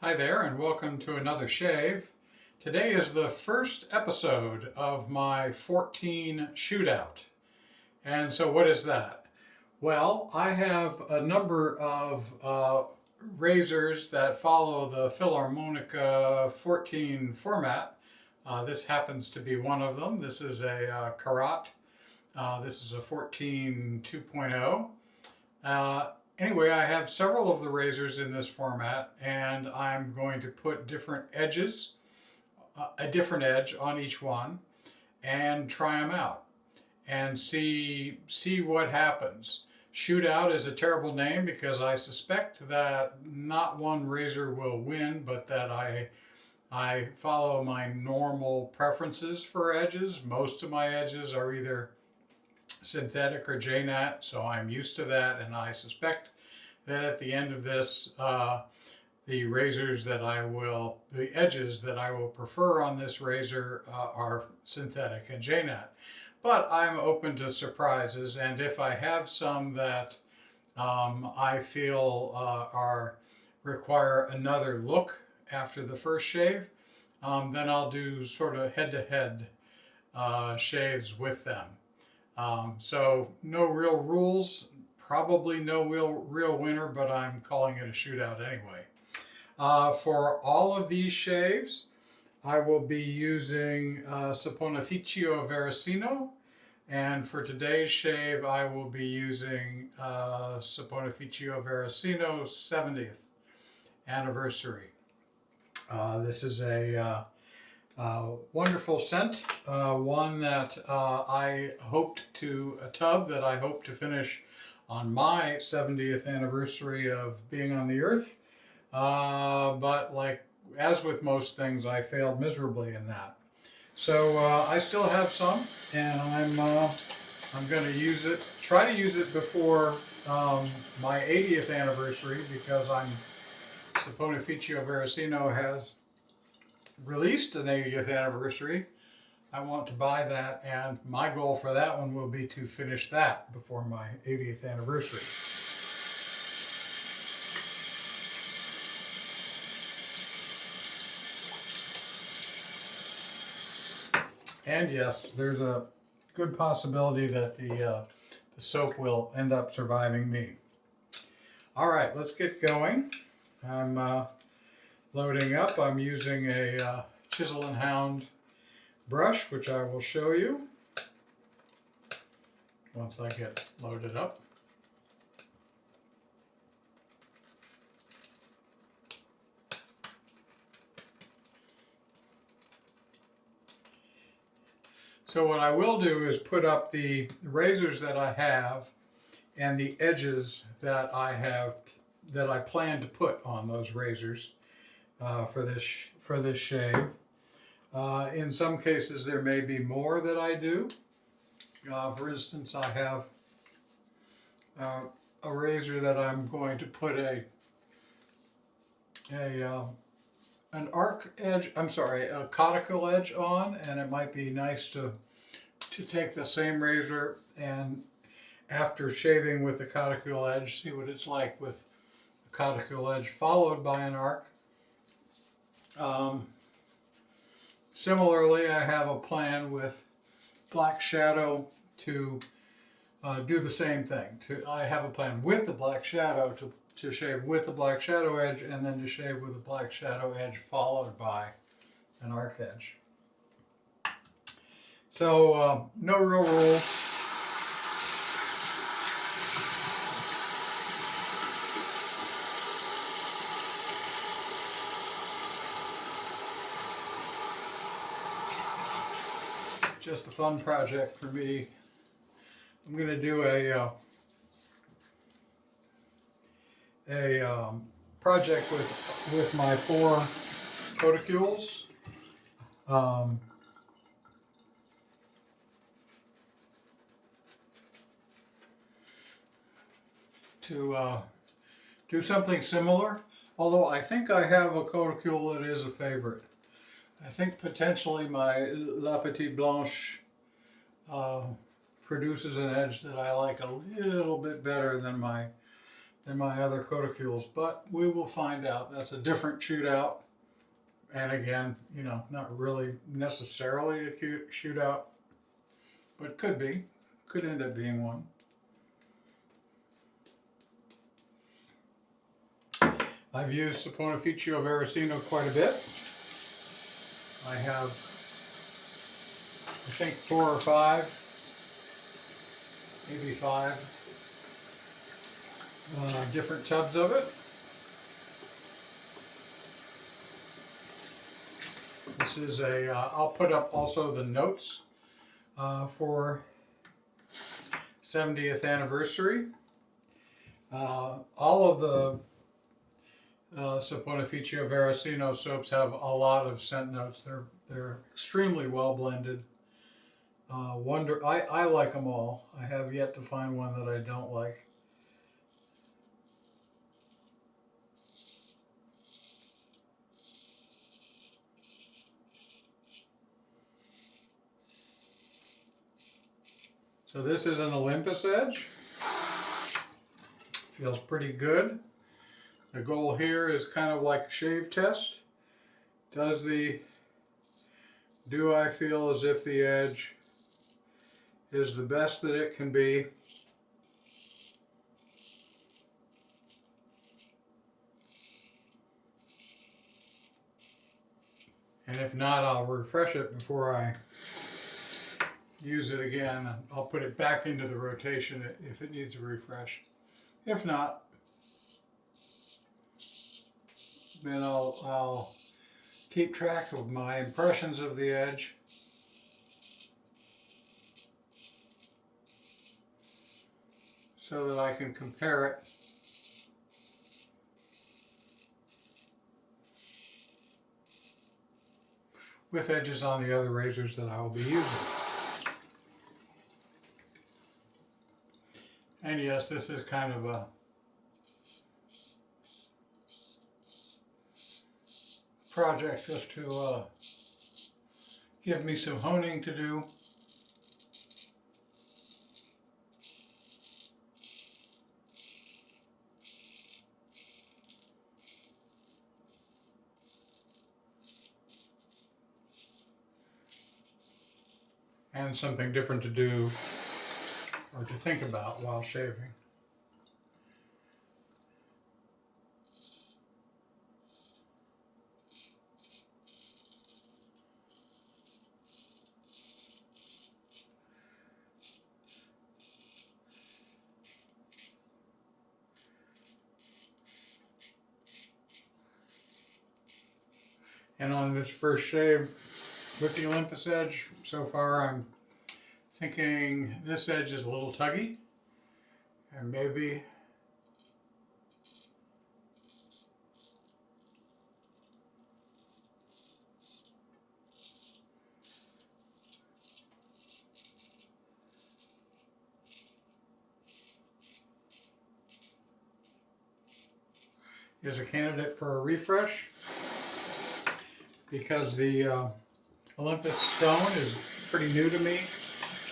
Hi there and welcome to another shave. Today is the first episode of my 14 shootout. And so what is that? Well, I have a number of razors that follow the Philharmonica 14 format. This happens to be one of them. This is a Koraat. This is a 14 2.0. Anyway, I have several of the razors in this format, and I'm going to put different edges, a different edge on each one, and try them out and see what happens. Shootout is a terrible name because I suspect that not one razor will win, but that I follow my normal preferences for edges. Most of my edges are either synthetic or JNat, so I'm used to that, and I suspect that at the end of this, the edges that I will prefer on this razor are synthetic and JNat. But I'm open to surprises, and if I have some that I feel require another look after the first shave, then I'll do sort of head-to-head shaves with them. So no real rules, probably no real winner, but I'm calling it a shootout anyway. For all of these shaves, I will be using Saponificio Varesino, and for today's shave, I will be using Saponificio Varesino 70th anniversary. This is a wonderful scent, one that a tub that I hope to finish on my 70th anniversary of being on the earth. But as with most things, I failed miserably in that. So I still have some, and I'm going to try to use it before my 80th anniversary, because Saponificio Varesino has released an 80th anniversary. I want to buy that, and my goal for that one will be to finish that before my 80th anniversary. And yes, there's a good possibility that the soap will end up surviving me. All right, let's get going. I'm loading up. I'm using a Chisel and Hound brush, which I will show you once I get loaded up. So what I will do is put up the razors that I have and the edges that I plan to put on those razors for this shave. In some cases, there may be more that I do. For instance, I have a razor that I'm going to put a conical edge on, and it might be nice to take the same razor and, after shaving with the conical edge, see what it's like with the conical edge followed by an arc. Similarly, I have a plan with Black Shadow to do the same thing. I have a plan with the Black Shadow to shave with the Black Shadow edge, and then to shave with the Black Shadow edge followed by an arc edge. So no real rules. Just a fun project for me. I'm going to do a project with my 4 coticules. To do something similar, although I think I have a coticule that is a favorite. I think potentially my La Petite Blanche produces an edge that I like a little bit better than my than my other cuticules, but we will find out. That's a different shootout. And again, you know, not really necessarily a cute shootout, but could be, could end up being one. I've used Saponificio Varesino quite a bit. I have, I think 4 or 5, maybe 5 different tubs of it. This is a, I'll put up also the notes for 70th anniversary. All of the Saponificio Varesino soaps have a lot of scent notes. They're extremely well blended. I like them all. I have yet to find one that I don't like. So this is an Olympus edge. Feels pretty good. The goal here is kind of like a shave test. Do I feel as if the edge is the best that it can be? And if not, I'll refresh it before I use it again. I'll put it back into the rotation if it needs a refresh. If not, then I'll keep track of my impressions of the edge. So that I can compare it with edges on the other razors that I will be using. And yes, this is kind of a project just to give me some honing to do. And something different to do or to think about while shaving. And on this first shave with the Olympus edge, so far I'm thinking this edge is a little tuggy, and maybe is a candidate for a refresh, because the Olympus stone is pretty new to me.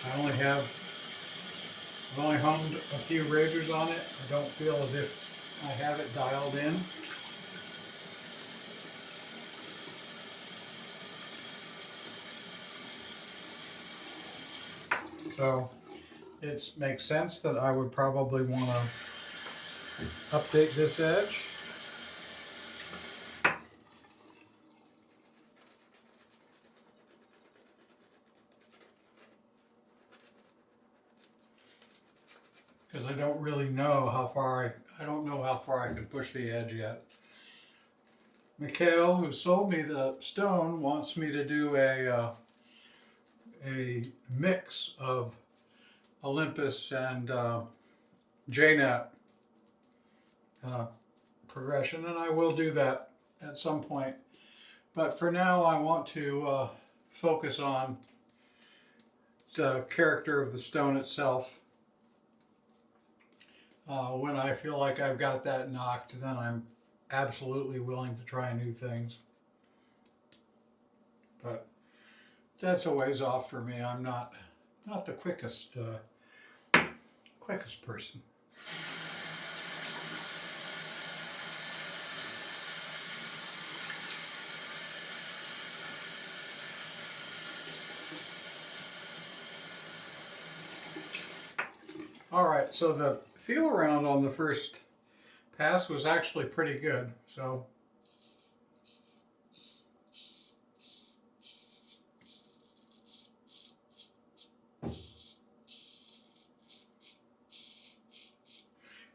I've only honed a few razors on it. I don't feel as if I have it dialed in. So it makes sense that I would probably want to update this edge. Because I don't really know how far I don't know how far I can push the edge yet. Mikhail, who sold me the stone, wants me to do a mix of Olympus and JNet progression, and I will do that at some point. But for now, I want to focus on the character of the stone itself. When I feel like I've got that knocked, then I'm absolutely willing to try new things. But that's a ways off for me. I'm not the quickest person. All right, so the feel around on the first pass was actually pretty good. So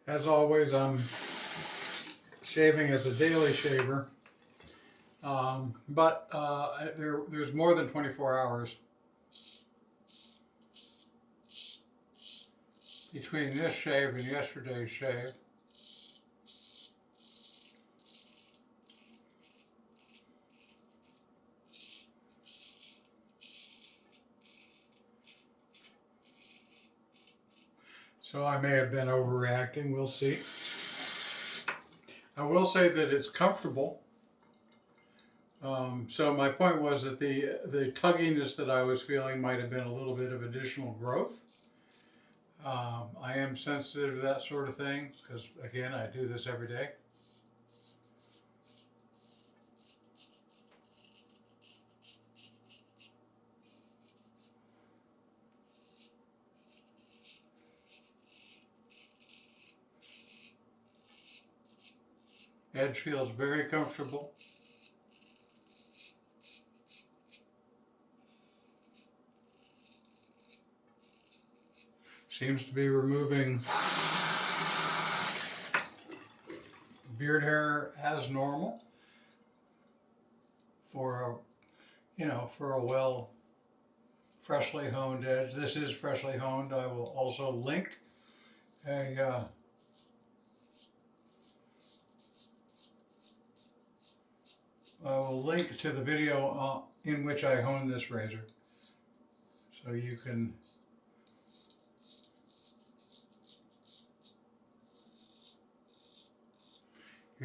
as always, I'm shaving as a daily shaver, but there's more than 24 hours between this shave and yesterday's shave. So I may have been overreacting, we'll see. I will say that it's comfortable. So my point was that the tugginess that I was feeling might have been a little bit of additional growth. I am sensitive to that sort of thing because, again, I do this every day. Edge feels very comfortable. Seems to be removing beard hair as normal for a well freshly honed edge. This is freshly honed. I will also link I will link to the video in which I honed this razor, so you can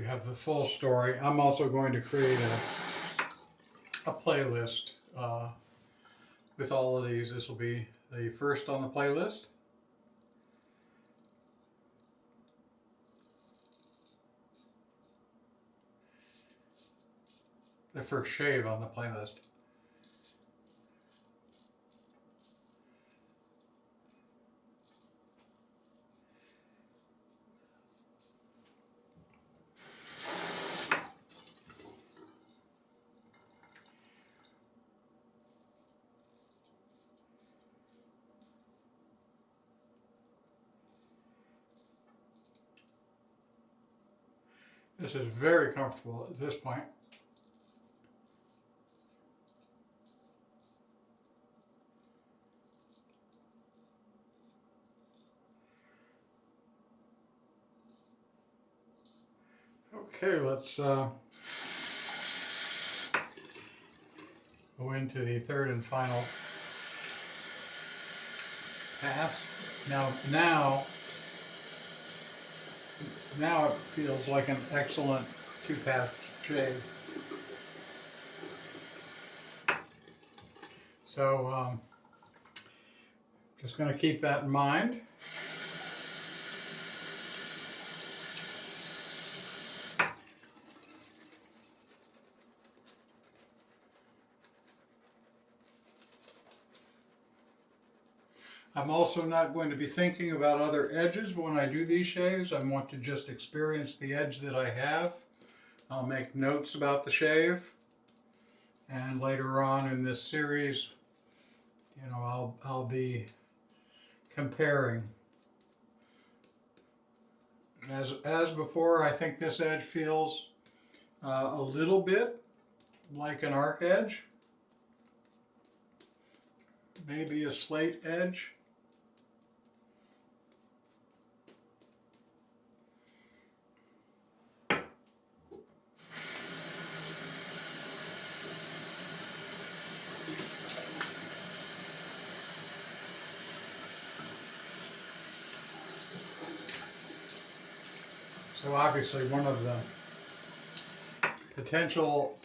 have the full story. I'm also going to create a playlist with all of these. This will be the first on the playlist. The first shave on the playlist. This is very comfortable at this point. Okay, let's go into the third and final pass. Now it feels like an excellent two-pass shave. So just going to keep that in mind. I'm also not going to be thinking about other edges when I do these shaves. I want to just experience the edge that I have. I'll make notes about the shave, and later on in this series, I'll be comparing. As before, I think this edge feels a little bit like an arc edge, maybe a slate edge. So obviously one of the potential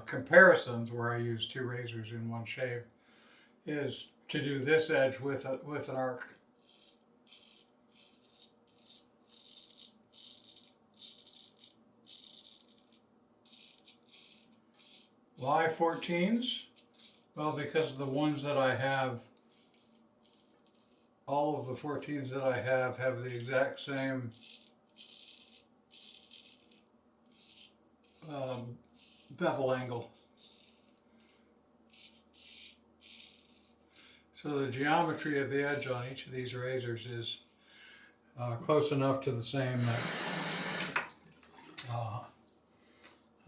comparisons where I use two razors in one shave is to do this edge with an arc. Why 14s? Well, because the ones that I have all of the 14s that I have the exact same bevel angle. So the geometry of the edge on each of these razors is close enough to the same that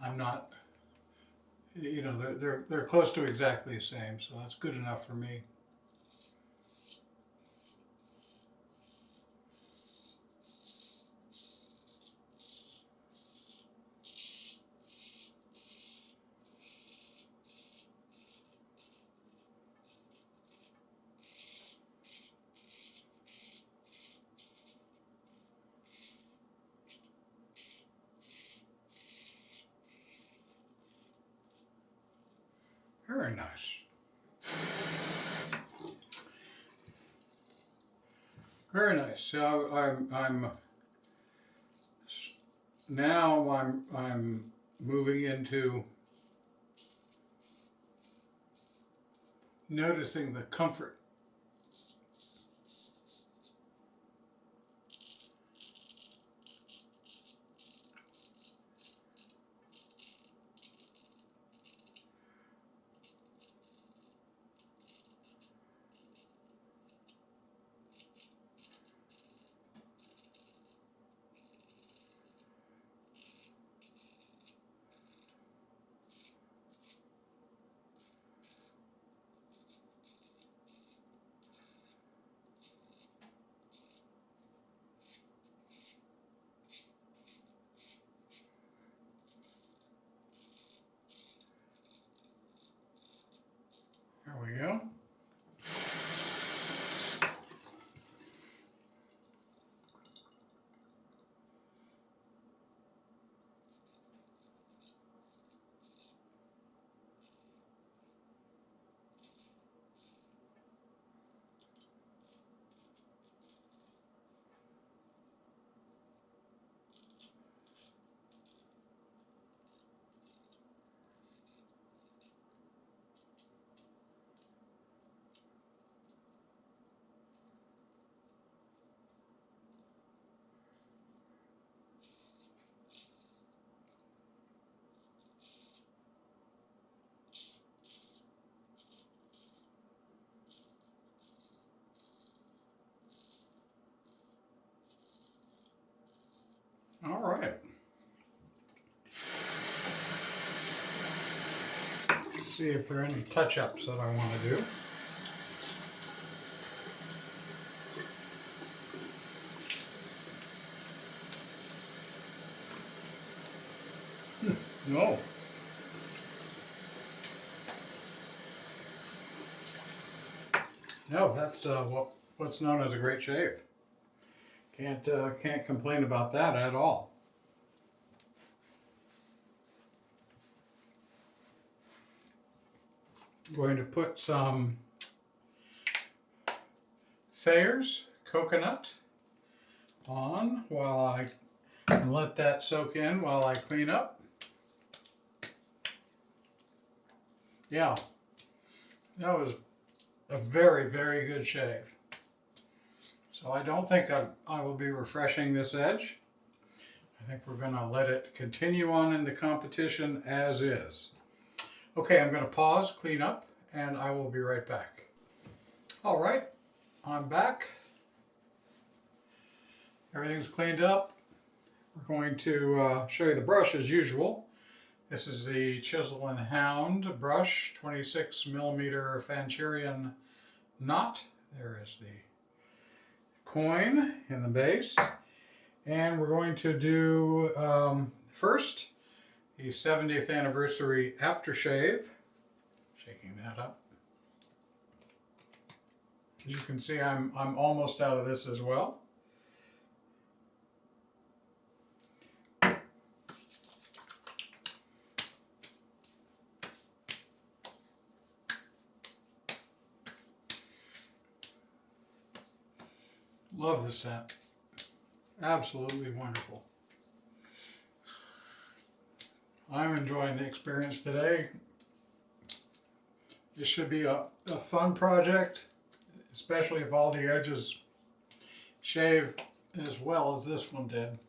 I'm not, you know, they're close to exactly the same, so that's good enough for me. Very nice. Very nice. So I'm moving into noticing the comfort. There we go. All right. Let's see if there are any touch-ups that I want to do. No. No, that's what's known as a great shave. Can't complain about that at all. I'm going to put some Thayers coconut on and let that soak in while I clean up. Yeah, that was a very, very good shave. So I don't think I will be refreshing this edge. I think we're going to let it continue on in the competition as is. Okay, I'm going to pause, clean up, and I will be right back. All right, I'm back. Everything's cleaned up. We're going to show you the brush as usual. This is the Chisel and Hound brush, 26mm Fanchurian knot. There is the coin in the base. And we're going to do first the 70th anniversary aftershave. Shaking that up. As you can see, I'm almost out of this as well. Love the scent. Absolutely wonderful. I'm enjoying the experience today. This should be a fun project, especially if all the edges shave as well as this one did.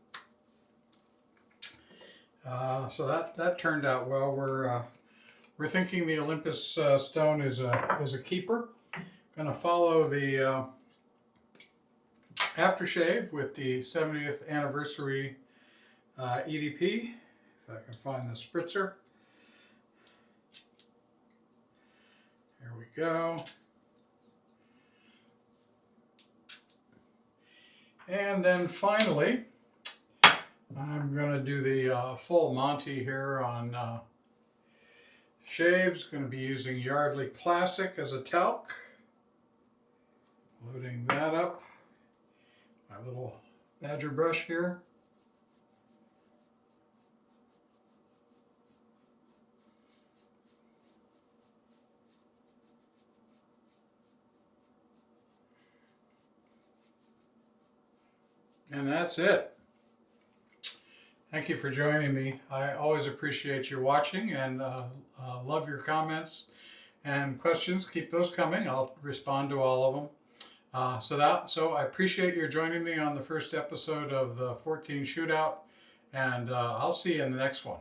So that turned out well. We're thinking the Olympus stone is a keeper. Going to follow the aftershave with the 70th anniversary EDP. If I can find the spritzer. There we go. And then finally, I'm going to do the full Monty here on shaves. Going to be using Yardley Classic as a talc. Loading that up. My little badger brush here. And that's it. Thank you for joining me. I always appreciate your watching and love your comments and questions. Keep those coming. I'll respond to all of them. So I appreciate your joining me on the first episode of the 14 Shootout, and I'll see you in the next one.